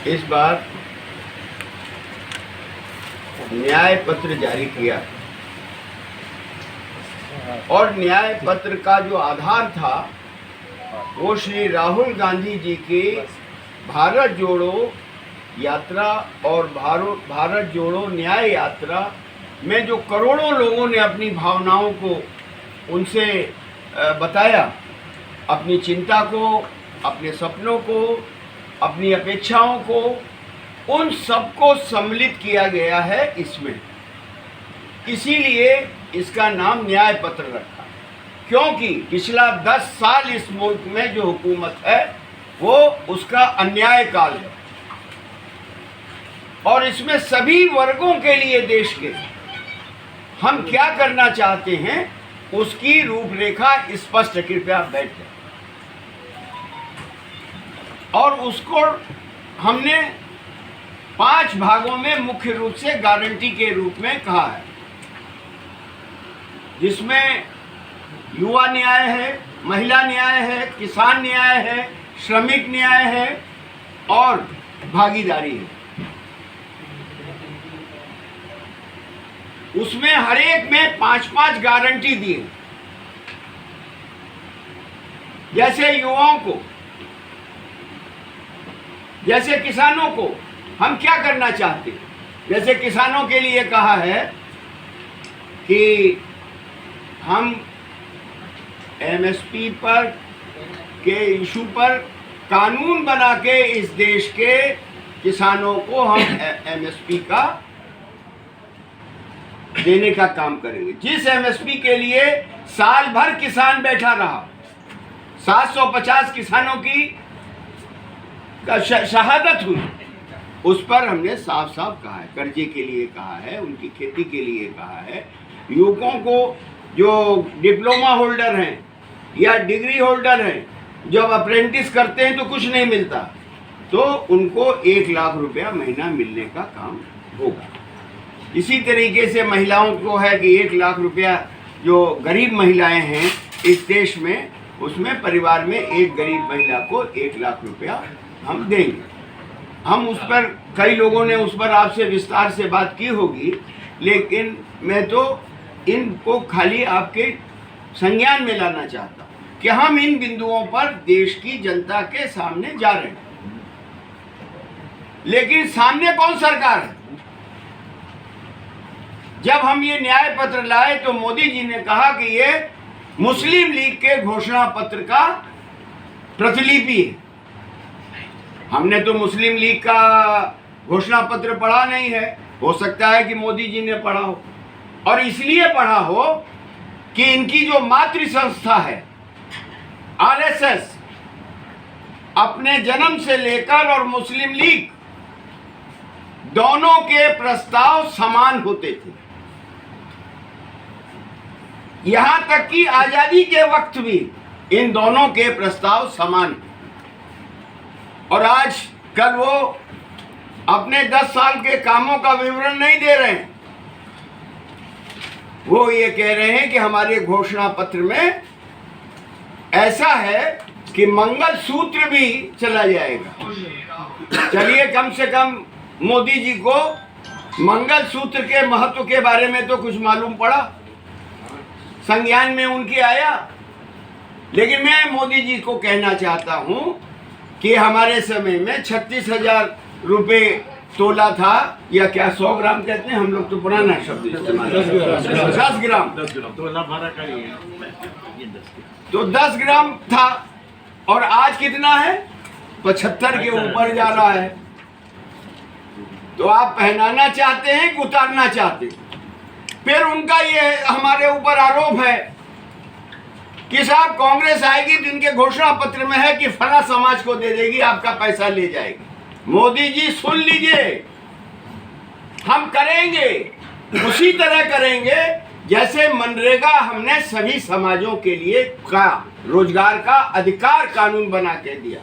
इस बार न्याय पत्र जारी किया और न्याय पत्र का जो आधार था वो श्री राहुल गांधी जी की भारत जोड़ो यात्रा और भारत जोड़ो न्याय यात्रा में जो करोड़ों लोगों ने अपनी भावनाओं को उनसे बताया, अपनी चिंता को, अपने सपनों को, अपनी अपेक्षाओं को, उन सबको सम्मिलित किया गया है इसमें। इसीलिए इसका नाम न्याय पत्र रखा, क्योंकि पिछला 10 साल इस मुल्क में जो हुकूमत है वो उसका अन्याय काल है और इसमें सभी वर्गों के लिए देश के हम क्या करना चाहते हैं उसकी रूपरेखा स्पष्ट, कृपया बैठ जाए। और उसको हमने 5 भागों में मुख्य रूप से गारंटी के रूप में कहा है, जिसमें युवा न्याय है, महिला न्याय है, किसान न्याय है, श्रमिक न्याय है और भागीदारी है। उसमें हर एक में 5-5 गारंटी दी है। जैसे युवाओं को, जैसे किसानों को हम क्या करना चाहते हैं, जैसे किसानों के लिए कहा है कि हम एमएसपी पर के इशू पर कानून बना के इस देश के किसानों को हम एमएसपी का देने का काम करेंगे। जिस एमएसपी के लिए साल भर किसान बैठा रहा, 750 किसानों की शहादत हुई, उस पर हमने साफ साफ कहा है, कर्जे के लिए कहा है, उनकी खेती के लिए कहा है। युवकों को जो डिप्लोमा होल्डर हैं या डिग्री होल्डर हैं, जब अप्रेंटिस करते हैं तो कुछ नहीं मिलता, तो उनको 1 लाख रुपया महीना मिलने का काम होगा। इसी तरीके से महिलाओं को है कि 1 लाख रुपया जो गरीब महिलाएं हैं इस देश में, उसमें परिवार में एक गरीब महिला को 1 लाख रुपया हम देंगे। हम उस पर, कई लोगों ने उस पर आपसे विस्तार से बात की होगी, लेकिन मैं तो इनको खाली आपके संज्ञान में लाना चाहता हूँ कि हम इन बिंदुओं पर देश की जनता के सामने जा रहे हैं। लेकिन सामने कौन सरकार है? जब हम ये न्याय पत्र लाए तो मोदी जी ने कहा कि ये मुस्लिम लीग के घोषणा पत्र का प्रतिलिपि है। हमने तो मुस्लिम लीग का घोषणा पत्र पढ़ा नहीं है, हो सकता है कि मोदी जी ने पढ़ा हो, और इसलिए पढ़ा हो कि इनकी जो मातृ संस्था है आरएसएस, अपने जन्म से लेकर और मुस्लिम लीग दोनों के प्रस्ताव समान होते थे। यहां तक कि आजादी के वक्त भी इन दोनों के प्रस्ताव समान, और आज कल वो अपने 10 साल के कामों का विवरण नहीं दे रहे हैं। वो ये कह रहे हैं कि हमारे घोषणा पत्र में ऐसा है कि मंगल सूत्र भी चला जाएगा। चलिए, कम से कम मोदी जी को मंगल सूत्र के महत्व के बारे में तो कुछ मालूम पड़ा, संज्ञान में उनके आया। लेकिन मैं मोदी जी को कहना चाहता हूं कि हमारे समय में 36,000 रुपये तोला था, या क्या 100 ग्राम कहते हैं हम लोग, तो पुराना शब्द इस्तेमाल, 10 ग्राम तो 10 ग्राम था, और आज कितना है? 75 के ऊपर जा रहा है। तो आप पहनाना चाहते हैं कि उतारना चाहते हैं? फिर उनका ये हमारे ऊपर आरोप है कि साहब कांग्रेस आएगी तो इनके घोषणा पत्र में है कि फला समाज को दे देगी, आपका पैसा ले जाएगी। मोदी जी सुन लीजिए, हम करेंगे उसी तरह करेंगे जैसे मनरेगा हमने सभी समाजों के लिए का रोजगार का अधिकार कानून बना के दिया,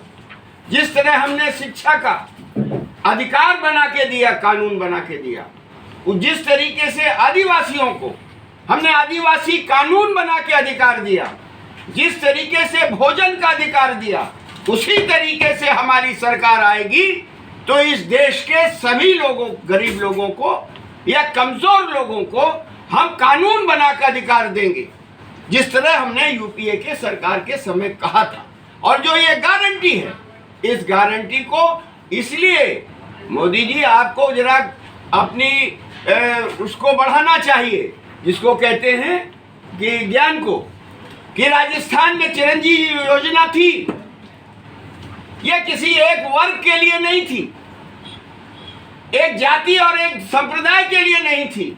जिस तरह हमने शिक्षा का अधिकार बना के दिया, कानून बना के दिया, जिस तरीके से आदिवासियों को हमने आदिवासी कानून बना के अधिकार दिया, जिस तरीके से भोजन का अधिकार दिया, उसी तरीके से हमारी सरकार आएगी तो इस देश के सभी लोगों, गरीब लोगों को या कमजोर लोगों को हम कानून बनाकर अधिकार देंगे, जिस तरह हमने यूपीए के सरकार के समय कहा था। और जो ये गारंटी है, इस गारंटी को इसलिए मोदी जी आपको जरा अपनी उसको बढ़ाना चाहिए, जिसको कहते हैं कि ज्ञान को, कि राजस्थान में चिरंजीवी योजना थी, यह किसी एक वर्ग के लिए नहीं थी, एक जाति और एक संप्रदाय के लिए नहीं थी,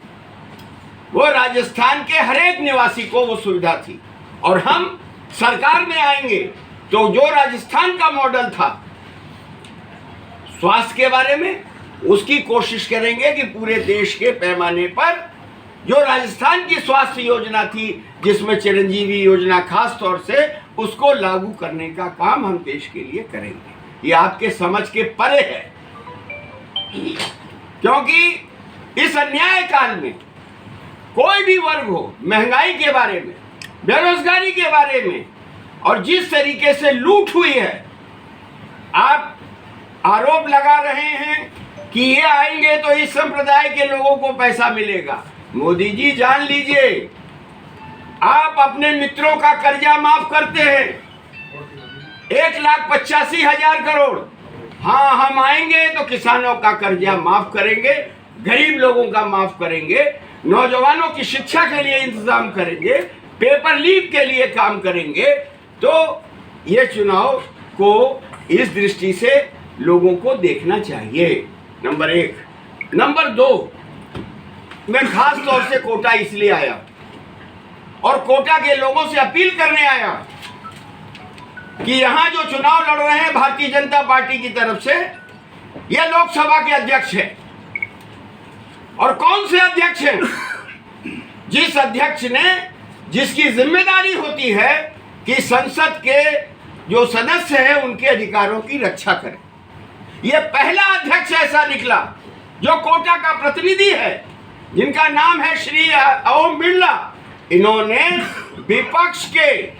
वो राजस्थान के हर एक निवासी को वो सुविधा थी। और हम सरकार में आएंगे तो जो राजस्थान का मॉडल था स्वास्थ्य के बारे में, उसकी कोशिश करेंगे कि पूरे देश के पैमाने पर जो राजस्थान की स्वास्थ्य योजना थी, जिसमें चिरंजीवी योजना खास तौर से, उसको लागू करने का काम हम देश के लिए करेंगे। ये आपके समझ के परे है, क्योंकि इस अन्याय काल में कोई भी वर्ग हो, महंगाई के बारे में, बेरोजगारी के बारे में, और जिस तरीके से लूट हुई है, आप आरोप लगा रहे हैं कि ये आएंगे तो इस संप्रदाय के लोगों को पैसा मिलेगा। मोदी जी जान लीजिए, आप अपने मित्रों का कर्जा माफ करते हैं, 1,85,000 करोड़। हाँ, हम आएंगे तो किसानों का कर्जा माफ करेंगे, गरीब लोगों का माफ करेंगे, नौजवानों की शिक्षा के लिए इंतजाम करेंगे, पेपर लीक के लिए काम करेंगे। तो ये चुनाव को इस दृष्टि से लोगों को देखना चाहिए, नंबर 1। नंबर 2, मैं खास तौर से कोटा इसलिए आया और कोटा के लोगों से अपील करने आया कि यहां जो चुनाव लड़ रहे हैं भारतीय जनता पार्टी की तरफ से, ये लोकसभा के अध्यक्ष हैं। और कौन से अध्यक्ष हैं? जिस अध्यक्ष ने, जिसकी जिम्मेदारी होती है कि संसद के जो सदस्य हैं उनके अधिकारों की रक्षा करें। यह पहला अध्यक्ष ऐसा निकला जो कोटा का प्रतिनिधि है, जिनका नाम है श्री ओम बिरला। इन्होंने विपक्ष के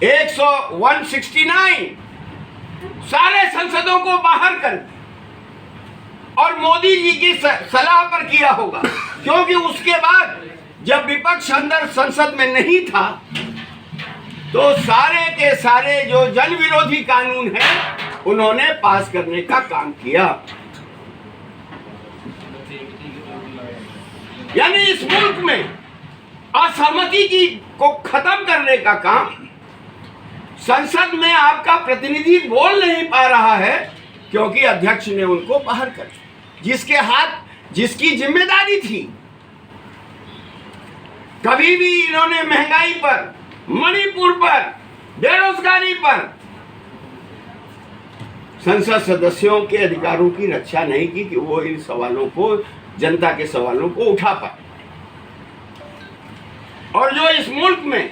169 सारे संसदों को बाहर कर, और मोदी जी की सलाह पर किया होगा, क्योंकि उसके बाद जब विपक्ष अंदर संसद में नहीं था तो सारे के सारे जो जन विरोधी कानून हैं उन्होंने पास करने का काम किया। यानी इस मुल्क में असहमति की को खत्म करने का काम, संसद में आपका प्रतिनिधि बोल नहीं पा रहा है क्योंकि अध्यक्ष ने उनको बाहर कर, जिसके हाथ, जिसकी जिम्मेदारी थी। कभी भी इन्होंने महंगाई पर, मणिपुर पर, बेरोजगारी पर संसद सदस्यों के अधिकारों की रक्षा नहीं की कि वो इन सवालों को, जनता के सवालों को उठा पाए। और जो इस मुल्क में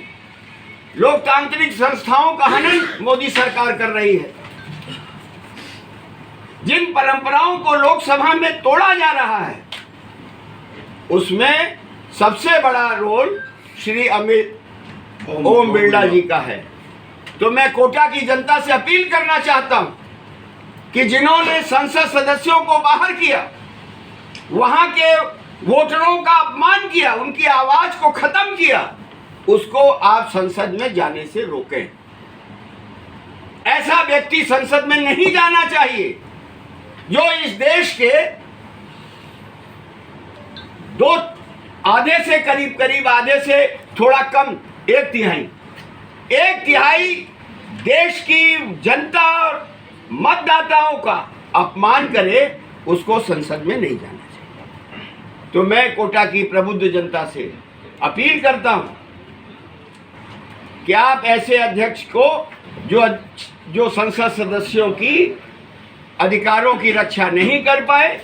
लोकतांत्रिक संस्थाओं का हनन मोदी सरकार कर रही है, जिन परंपराओं को लोकसभा में तोड़ा जा रहा है, उसमें सबसे बड़ा रोल श्री ओम बिरला जी का है। तो मैं कोटा की जनता से अपील करना चाहता हूं कि जिन्होंने संसद सदस्यों को बाहर किया, वहां के वोटरों का अपमान किया, उनकी आवाज को खत्म किया, उसको आप संसद में जाने से रोकें। ऐसा व्यक्ति संसद में नहीं जाना चाहिए जो इस देश के आधे से करीब आधे से थोड़ा कम, 1/3 देश की जनता और मतदाताओं का अपमान करे, उसको संसद में नहीं जाना चाहिए। तो मैं कोटा की प्रबुद्ध जनता से अपील करता हूं कि आप ऐसे अध्यक्ष को, जो संसद सदस्यों की अधिकारों की रक्षा नहीं कर पाए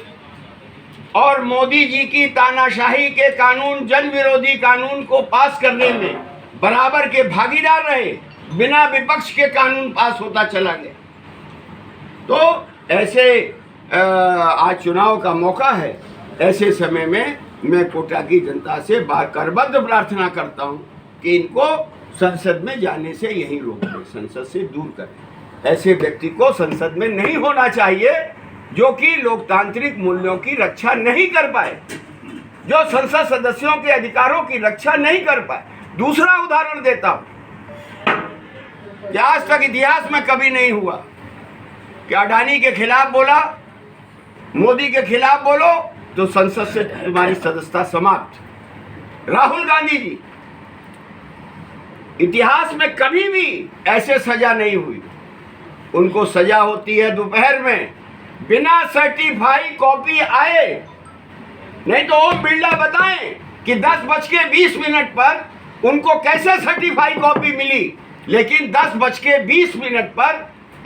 और मोदी जी की तानाशाही के कानून, जन विरोधी कानून को पास करने में बराबर के भागीदार रहे, बिना विपक्ष के कानून पास होता चला गया। तो ऐसे आज चुनाव का मौका है, ऐसे समय में मैं कोटा की जनता से करबद्ध प्रार्थना करता हूं कि इनको संसद में जाने से यहीं रोक दें, संसद से दूर करें। ऐसे व्यक्ति को संसद में नहीं होना चाहिए जो कि लोकतांत्रिक मूल्यों की रक्षा नहीं कर पाए, जो संसद सदस्यों के अधिकारों की रक्षा नहीं कर पाए। दूसरा उदाहरण देता हूं कि आज तक इतिहास में कभी नहीं हुआ कि अडानी के खिलाफ बोला, मोदी के खिलाफ बोलो तो संसद से तुम्हारी सदस्यता समाप्त। राहुल गांधी जी, इतिहास में कभी भी ऐसे सजा नहीं हुई। उनको सजा होती है दोपहर में बिना सर्टिफाई कॉपी आए। नहीं तो ओम बिरला बताएं कि 10:20 पर उनको कैसे सर्टिफाई कॉपी मिली, लेकिन 10:20 पर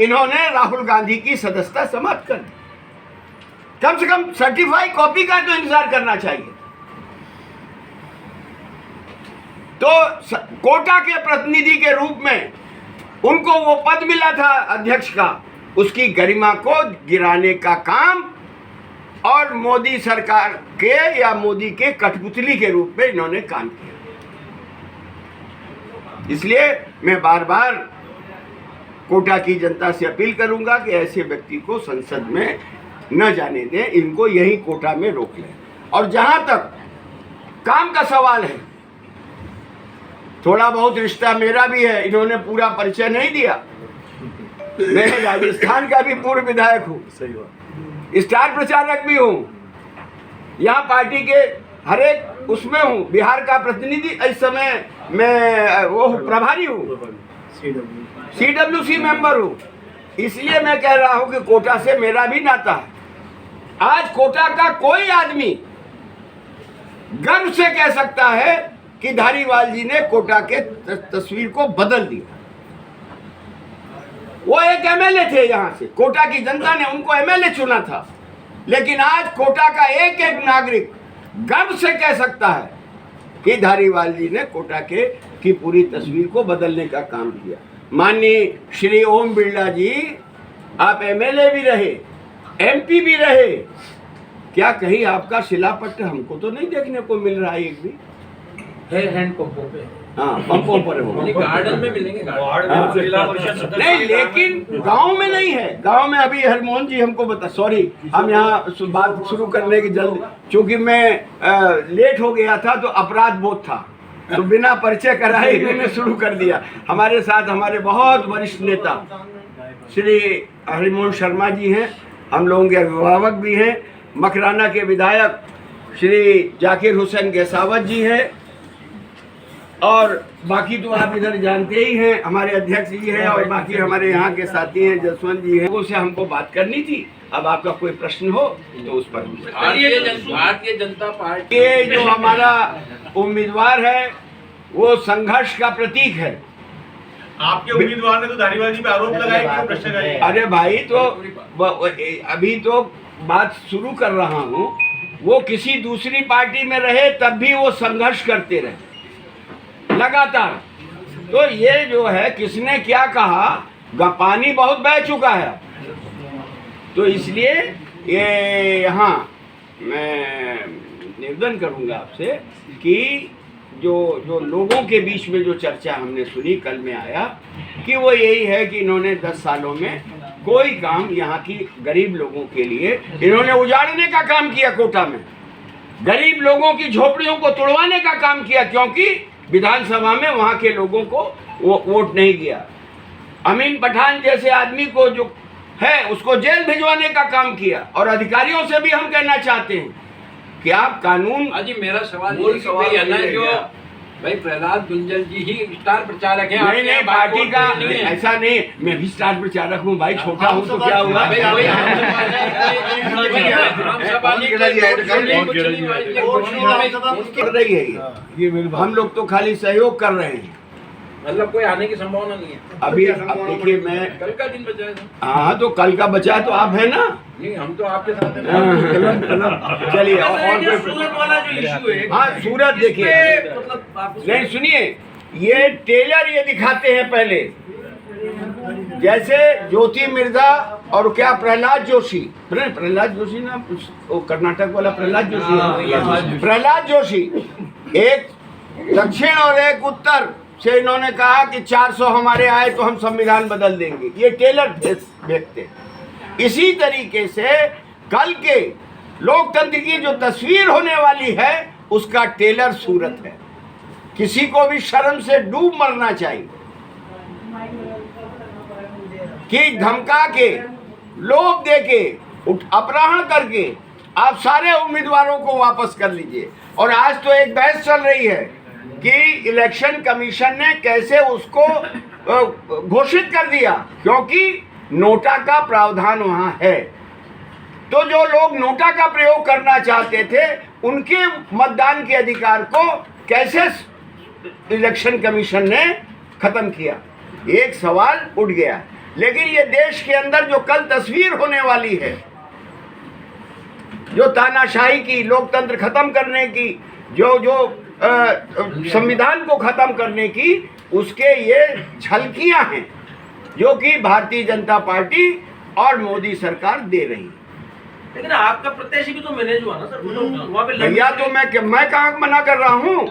इन्होंने राहुल गांधी की सदस्यता समाप्त कर दी। कम से कम सर्टिफाई कॉपी का तो इंतजार करना चाहिए। तो कोटा के प्रतिनिधि के रूप में उनको वो पद मिला था अध्यक्ष का, उसकी गरिमा को गिराने का काम और मोदी सरकार के या मोदी के कठपुतली के रूप में इन्होंने काम किया। इसलिए मैं बार बार कोटा की जनता से अपील करूंगा कि ऐसे व्यक्ति को संसद में न जाने दें, इनको यही कोटा में रोक लें। और जहां तक काम का सवाल है, थोड़ा बहुत रिश्ता मेरा भी है, इन्होंने पूरा परिचय नहीं दिया। मैं राजस्थान का भी पूर्व विधायक हूँ, सही बात, स्टार प्रचारक भी हूँ, यहाँ पार्टी के हर एक उसमें हूँ, बिहार का प्रतिनिधि इस समय मैं वो प्रभारी हूँ, CWC मेंबर हूँ। इसलिए मैं कह रहा हूँ कि कोटा से मेरा भी नाता है। आज कोटा का कोई आदमी गर्व से कह सकता है कि धारीवाल जी ने कोटा के तस्वीर को बदल दिया। वो एक MLA थे, यहाँ से कोटा की जनता ने उनको MLA चुना था, लेकिन आज कोटा का एक एक नागरिक गर्व से कह सकता है कि धारीवाल जी ने कोटा की पूरी तस्वीर को बदलने का काम किया। माननीय श्री ओम बिरला जी, आप MLA भी रहे, MP भी रहे, क्या कहीं आपका शिलापट्ट हमको तो नहीं देखने को मिल रहा है एक भी? हैंड पंपों पे, हाँ, पंपों पर हो, गार्डन में मिलेंगे, नहीं, लेकिन गांव में नहीं है। गांव में अभी हरमोहन जी हमको बता, सॉरी हम यहाँ बात शुरू करने की जल्द, चूंकि मैं लेट हो गया था तो अपराध बोध था, तो बिना परिचय कराए इन्होंने शुरू कर दिया। हमारे साथ हमारे बहुत वरिष्ठ नेता श्री हरिमोहन शर्मा जी हैं, हम लोगों के अभिभावक भी हैं, मकराना के विधायक श्री जाकिर हुसैन गैसावत जी हैं, और बाकी तो आप इधर जानते ही हैं, हमारे अध्यक्ष जी हैं, और बाकी हमारे यहाँ के साथी हैं, जसवंत जी हैं। लोगों से हमको बात करनी थी। अब आपका कोई प्रश्न हो तो उस पर। भारतीय जनता पार्टी के जो हमारा उम्मीदवार है वो संघर्ष का प्रतीक है। आपके उम्मीदवार ने तो धारीवाल जी पे आरोप लगाया कि वो भ्रष्टाचार है। अरे भाई, तो अभी तो बात शुरू कर रहा हूँ, वो किसी दूसरी पार्टी में रहे तब भी वो संघर्ष करते रहे लगातार। तो ये जो है, किसने क्या कहा, पानी बहुत बह चुका है। तो इसलिए ये यहाँ मैं निवेदन करूँगा आपसे कि जो लोगों के बीच में जो चर्चा हमने सुनी कल में आया कि वो यही है कि इन्होंने 10 सालों में कोई काम यहाँ की गरीब लोगों के लिए इन्होंने उजाड़ने का काम किया। कोटा में गरीब लोगों की झोपड़ियों को तोड़वाने का काम किया, क्योंकि विधानसभा में वहाँ के लोगों को वो वोट नहीं दिया। अमीन पठान जैसे आदमी को जो है उसको जेल भिजवाने का काम किया। और अधिकारियों से भी हम कहना चाहते हैं कि आप कानून। जी मेरा सवाल ये है जो भाई प्रहलाद गुंजल जी ही स्टार प्रचारक हैं। नहीं, पार्टी का ऐसा नहीं, मैं भी स्टार प्रचारक हूँ भाई, छोटा हूँ तो क्या हुआ। कर रही है, हम लोग तो खाली सहयोग कर रहे हैं, मतलब कोई आने की संभावना नहीं है अभी। अब देखिए, मैं कल का दिन बचा है। हाँ, तो कल का बचा तो आप है ना। नहीं, हम तो आपके साथ हैं। चलिए, और सूरत वाला जो इशू है, हाँ सूरत देखिए, नहीं सुनिए, ये टेलर ये दिखाते हैं पहले, जैसे ज्योति मिर्जा और क्या प्रहलाद जोशी, प्रहलाद जोशी ना, वो कर्नाटक वाला प्रहलाद जोशी है। प्रहलाद जोशी एक दक्षिण और एक उत्तर से इन्होंने कहा कि 400 हमारे आए तो हम संविधान बदल देंगे। ये टेलर देखते। इसी तरीके से कल के लोकतंत्र की जो तस्वीर होने वाली है उसका टेलर सूरत है। किसी को भी शर्म से डूब मरना चाहिए कि धमका के, लोभ दे के, अपहरण करके आप सारे उम्मीदवारों को वापस कर लीजिए। और आज तो एक बहस चल रही है कि इलेक्शन कमीशन ने कैसे उसको घोषित कर दिया, क्योंकि नोटा का प्रावधान वहां है। तो जो लोग नोटा का प्रयोग करना चाहते थे उनके मतदान के अधिकार को कैसे इलेक्शन कमीशन ने खत्म किया, एक सवाल उठ गया। लेकिन ये देश के अंदर जो कल तस्वीर होने वाली है, जो तानाशाही की, लोकतंत्र खत्म करने की, जो संविधान को खत्म करने की, उसके ये झलकियां हैं जो कि भारतीय जनता पार्टी और मोदी सरकार दे रही है। लेकिन आपका प्रत्याशी भी तो मैनेज हुआ ना सर, वहाँ पे भैया तो मैं कहाँ मना कर रहा हूँ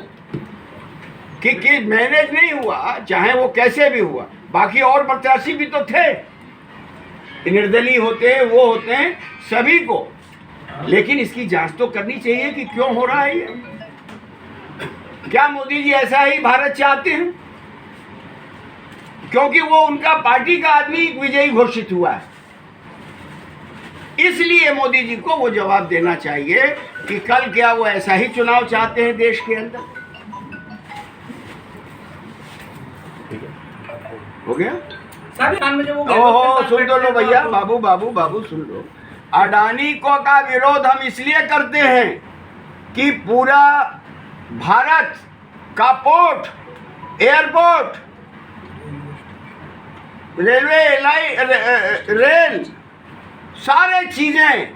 कि मैनेज नहीं हुआ, चाहे वो कैसे भी हुआ। बाकी और प्रत्याशी भी तो थे, निर्दलीय होते हैं, वो होते हैं, सभी को। लेकिन इसकी जांच तो करनी चाहिए कि क्यों हो रहा है ये। क्या मोदी जी ऐसा ही भारत चाहते हैं? क्योंकि वो उनका पार्टी का आदमी विजयी घोषित हुआ है, इसलिए मोदी जी को वो जवाब देना चाहिए कि कल क्या वो ऐसा ही चुनाव चाहते हैं देश के अंदर। हो गया? ओहो, सुन तो लो भैया, बाबू सुन लो। अडानी को का विरोध हम इसलिए करते हैं कि पूरा भारत का पोर्ट, एयरपोर्ट, रेलवे रेल, सारे चीजें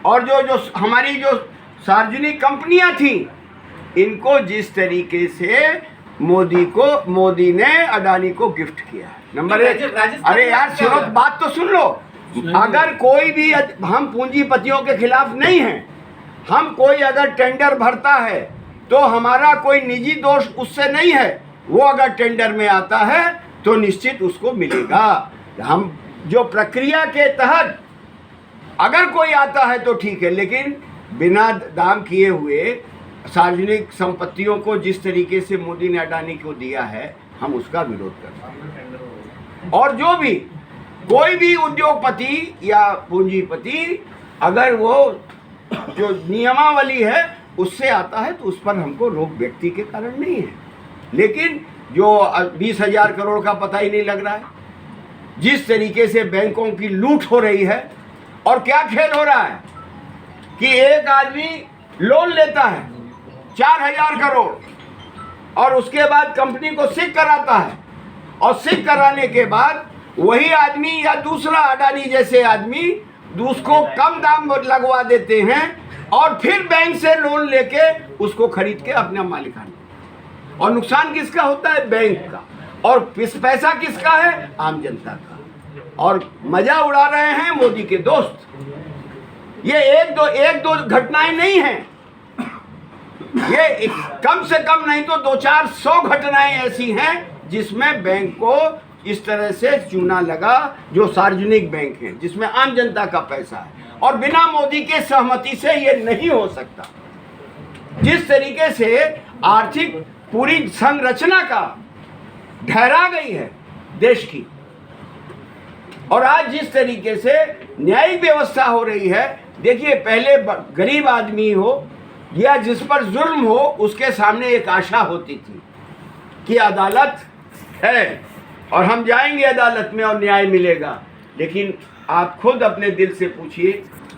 और जो हमारी जो सार्वजनिक कंपनियां थी, इनको जिस तरीके से मोदी ने अडानी को गिफ्ट किया। नंबर 1, अरे यार सुनो, बात तो सुन लो। अगर कोई भी, हम पूंजीपतियों के खिलाफ नहीं हैं, हम कोई अगर टेंडर भरता है तो हमारा कोई निजी दोष उससे नहीं है। वो अगर टेंडर में आता है तो निश्चित उसको मिलेगा। हम जो प्रक्रिया के तहत अगर कोई आता है तो ठीक है, लेकिन बिना दाम किए हुए सार्वजनिक संपत्तियों को जिस तरीके से मोदी ने अडानी को दिया है, हम उसका विरोध करते हैं। और जो भी कोई भी उद्योगपति या पूंजीपति अगर वो जो नियमावली है उससे आता है तो उस पर हमको रोक व्यक्ति के कारण नहीं है। लेकिन जो 20,000 करोड़ का पता ही नहीं लग रहा है, जिस तरीके से बैंकों की लूट हो रही है, और क्या खेल हो रहा है कि एक आदमी लोन लेता है 4,000 करोड़ और उसके बाद कंपनी को सिक कराता है, और सिक कराने के बाद वही आदमी या दूसरा अडानी जैसे आदमी उसको कम दाम लगवा देते हैं और फिर बैंक से लोन लेके उसको खरीद के अपना मालिकाना, और नुकसान किसका होता है? बैंक का। और पैसा किसका है? आम जनता का। और मजा उड़ा रहे हैं मोदी के दोस्त। ये एक दो घटनाएं नहीं हैं, ये कम से कम नहीं तो 200-400 घटनाएं ऐसी हैं जिसमें बैंक को इस तरह से चूना लगा, जो सार्वजनिक बैंक हैं, जिसमें आम जनता का पैसा है, और बिना मोदी के सहमति से ये नहीं हो सकता। जिस तरीके से आर्थिक पूरी संरचना का ढहरा गई है देश की, और आज जिस तरीके से न्यायिक व्यवस्था हो रही है, देखिए पहले गरीब आदमी हो या जिस पर जुल्म हो, उसके सामने एक आशा होती थी कि अदालत है और हम जाएंगे अदालत में और न्याय मिलेगा। लेकिन आप खुद अपने दिल से पूछिए,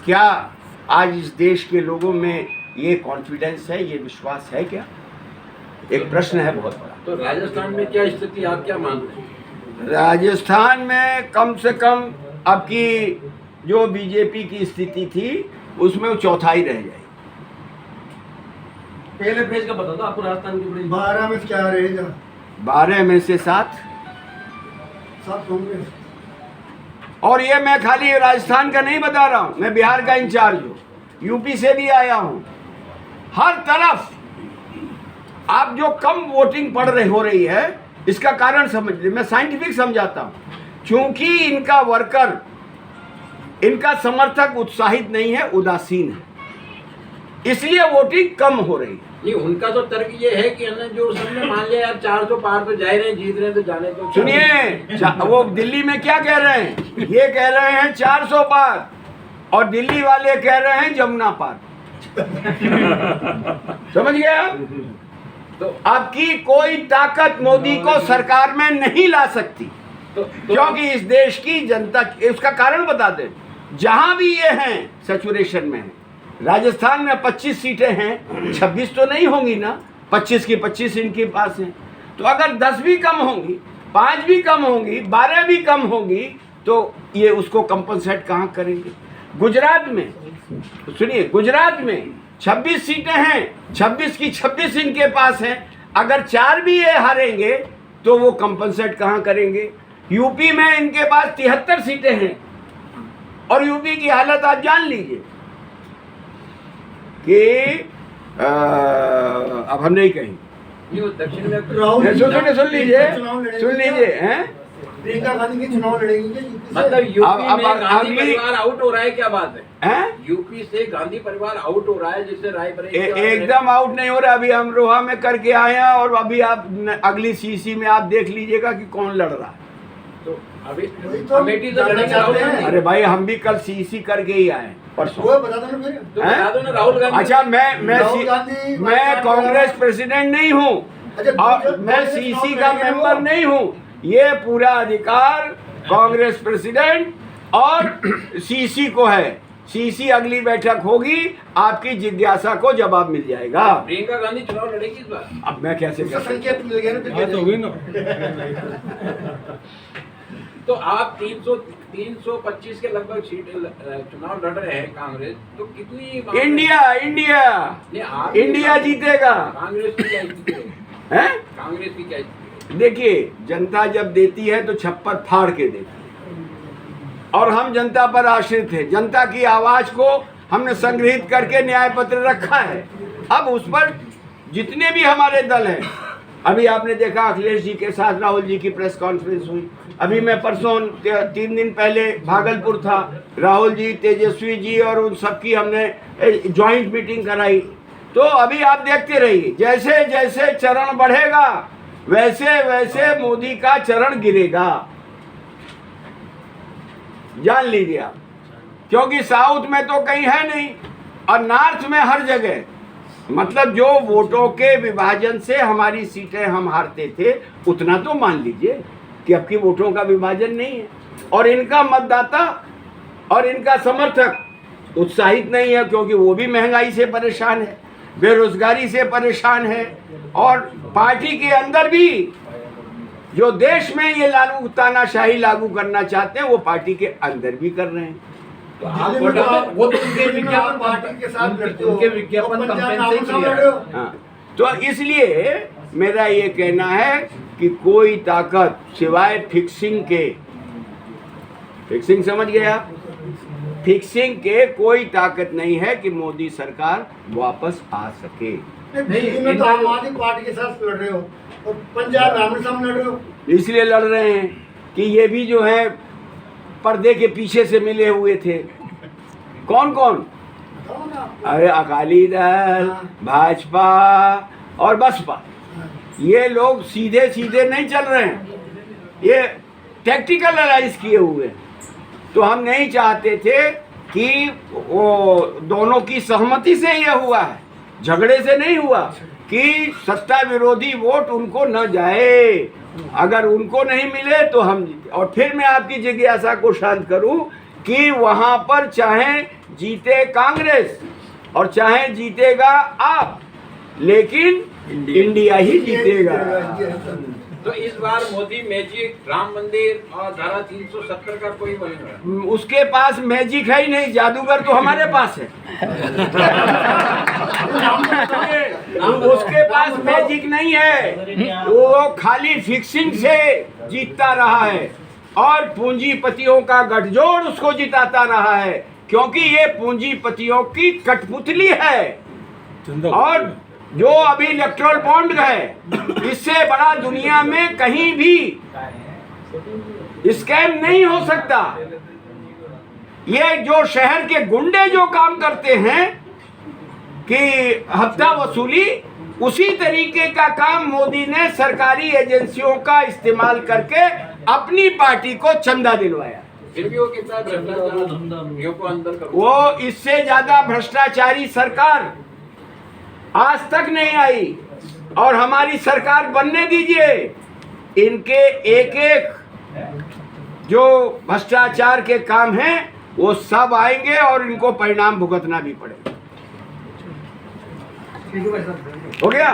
क्या आज इस देश के लोगों में ये कॉन्फिडेंस है, ये विश्वास है? क्या एक प्रश्न है बहुत बड़ा। तो राजस्थान में क्या स्थिति, आप क्या मानते हैं? राजस्थान में कम से कम अब की जो बीजेपी की स्थिति थी उसमें वो चौथाई रह जाएगी। पहले फेज का बता दो आपको राजस्थान की। 12 में क्या रहेगा? 12 में से 7 होंगे। और ये मैं खाली राजस्थान का नहीं बता रहा हूँ, मैं बिहार का इंचार्ज हूँ, यूपी से भी आया हूँ। हर तरफ आप जो कम वोटिंग पड़ रही हो रही है, इसका कारण समझ लीजिए, मैं साइंटिफिक समझाता हूँ। क्योंकि इनका वर्कर, इनका समर्थक उत्साहित नहीं है, उदासीन है, इसलिए वोटिंग कम हो रही है। नहीं, उनका तो तर्क ये है कि है जो सबने मान लिया यार 400 पार तो जा रहे हैं, जीत रहे हैं तो जाने तो। सुनिए, वो दिल्ली में क्या कह रहे हैं, ये कह रहे हैं 400 पार, और दिल्ली वाले कह रहे हैं जमुना पार। समझ गया? तो आपकी कोई ताकत मोदी को सरकार में नहीं ला सकती, क्योंकि इस देश की जनता, उसका कारण बता दें, जहां भी ये हैं सैचुरेशन में है। राजस्थान में 25 सीटें हैं, 26 तो नहीं होंगी ना, 25 की 25 इनके पास हैं। तो अगर 10 भी कम होंगी, 5 भी कम होंगी, 12 भी कम होंगी, तो ये उसको कंपनसेट कहाँ करेंगे? गुजरात में सुनिए, गुजरात में 26 सीटें हैं, 26 की 26 इनके पास हैं। अगर 4 भी ये हारेंगे तो वो कंपनसेट कहाँ करेंगे? यूपी में इनके पास 73 सीटें हैं, और यूपी की हालत आप जान लीजिए कि अब हम नहीं कहेंगे। दक्षिण में सुन लीजिए हैं, प्रियंका गांधी के चुनाव लड़ेंगी मतलब यूपी में गांधी अगली परिवार आउट हो रहा है, क्या बात है? हैं? यूपी से गांधी परिवार आउट हो रहा है, जिससे रायबरेली एकदम आउट नहीं हो रहा। अभी हम रोहा में करके आए हैं, और अभी आप अगली सीसी में आप देख लीजिएगा कि कौन लड़ रहा है। तो अभी तो अमेठी तो लड़ेंगे चाहते राहुल हैं। गांधी। अरे भाई, हम भी कल सीसी करके ही आए परसों। वो बता दो ना फिर। तो बता दो ना राहुल गांधी। अच्छा, राहुल गांधी मैं कांग्रेस प्रेसिडेंट नहीं हूँ, अच्छा, और मैं सीसी का मेंबर नहीं हूँ। ये पूरा अधिकार कांग्रेस प्रेसिडेंट और सीसी को है। सीसी अगली बैठक होगी, आपकी जिज्ञासा को जवाब मिल जाएगा। प्रियंका गांधी चुनाव लड़ेगी इस बार? अब मैं कैसे उसका कह सकता संकेत मिल गया ना फिर। तो हुई ना। तो आप 325 के लगभग सीट चुनाव लड़ रहे हैं कांग्रेस, तो कितनी इंडिया नहीं, आप इंडिया जीतेगा। कांग्रेस की क्या जीतेगी? हैं? कांग्रेस की क्या जीतेगी? देखिए, जनता जब देती है तो छप्पर फाड़ के देती है, और हम जनता पर आश्रित हैं। जनता की आवाज को हमने संग्रहित करके न्याय पत्र रखा है। अब उस पर जितने भी हमारे दल हैं, अभी आपने देखा अखिलेश जी के साथ राहुल जी की प्रेस कॉन्फ्रेंस हुई। अभी मैं परसों 3 दिन पहले भागलपुर था, राहुल जी, तेजस्वी जी और उन सबकी हमने ज्वाइंट मीटिंग कराई। तो अभी आप देखते रहिए, जैसे जैसे चरण बढ़ेगा वैसे वैसे मोदी का चरण गिरेगा, जान लीजिए आप। क्योंकि साउथ में तो कहीं है नहीं, और नॉर्थ में हर जगह, मतलब जो वोटों के विभाजन से हमारी सीटें हम हारते थे, उतना तो मान लीजिए कि अब की वोटों का विभाजन नहीं है। और इनका मतदाता और इनका समर्थक उत्साहित नहीं है, क्योंकि वो भी महंगाई से परेशान है, बेरोजगारी से परेशान है, और पार्टी के अंदर भी जो देश में ये तानाशाही लागू करना चाहते हैं, वो पार्टी के अंदर भी कर रहे हैं। तो आप वो तो उनके विज्ञापन पार्टी के साथ लड़ते हो, उनके विज्ञापन कैंपेन से ही लड़ रहे हो। हाँ, तो इसलिए मेरा ये कहना है कि कोई ताकत सिवाय फिक्सिंग के, फिक्सिंग समझ गए आप, फिक्सिंग के कोई ताकत नहीं है कि मोदी सरकार वापस आ सके। दिल्ली में तो आम आदमी पार्टी के साथ लड़ रहे हो, और पंजाब में आमने सामने लड़ रहे हो। इसलिए लड़ रहे हैं कि ये भी जो है पर्दे के पीछे से मिले हुए थे। कौन कौन? बताओ ना। अरे अकाली दल, भाजपा और बसपा, ये लोग सीधे सीधे नहीं चल रहे हैं, ये टैक्टिकल अलाइज किए हुए हैं। तो हम नहीं चाहते थे कि वो दोनों की सहमति से ये हुआ है, झगड़े से नहीं हुआ, कि सत्ता विरोधी वोट उनको न जाए। अगर उनको नहीं मिले तो हम जीते। और फिर मैं आपकी जिज्ञासा को शांत करूं कि वहां पर चाहे जीते कांग्रेस और चाहे जीतेगा आप, लेकिन इंडिया ही जीतेगा। तो इस बार मोदी मैजिक, राम मंदिर और धारा 370 का कोई बनेगा? उसके पास मैजिक है ही नहीं, जादूगर तो हमारे पास है। उसके पास मैजिक नहीं है, वो खाली फिक्सिंग से जीतता रहा है, और पूंजीपतियों का गठजोड़ उसको जिताता रहा है, क्योंकि ये पूंजीपतियों की कठपुतली है। और जो अभी इलेक्ट्रल बॉन्ड है, इससे बड़ा दुनिया में कहीं भी स्कैम नहीं हो सकता। ये जो शहर के गुंडे जो काम करते हैं कि हफ्ता वसूली, उसी तरीके का काम मोदी ने सरकारी एजेंसियों का इस्तेमाल करके अपनी पार्टी को चंदा दिलवाया। फिर भी वो कितना भ्रष्टाचार को अंदर कर, वो इससे ज्यादा भ्रष्टाचारी सरकार आज तक नहीं आई, और हमारी सरकार बनने दीजिए, इनके एक एक जो भ्रष्टाचार के काम हैं वो सब आएंगे और इनको परिणाम भुगतना भी पड़ेगा। हो गया।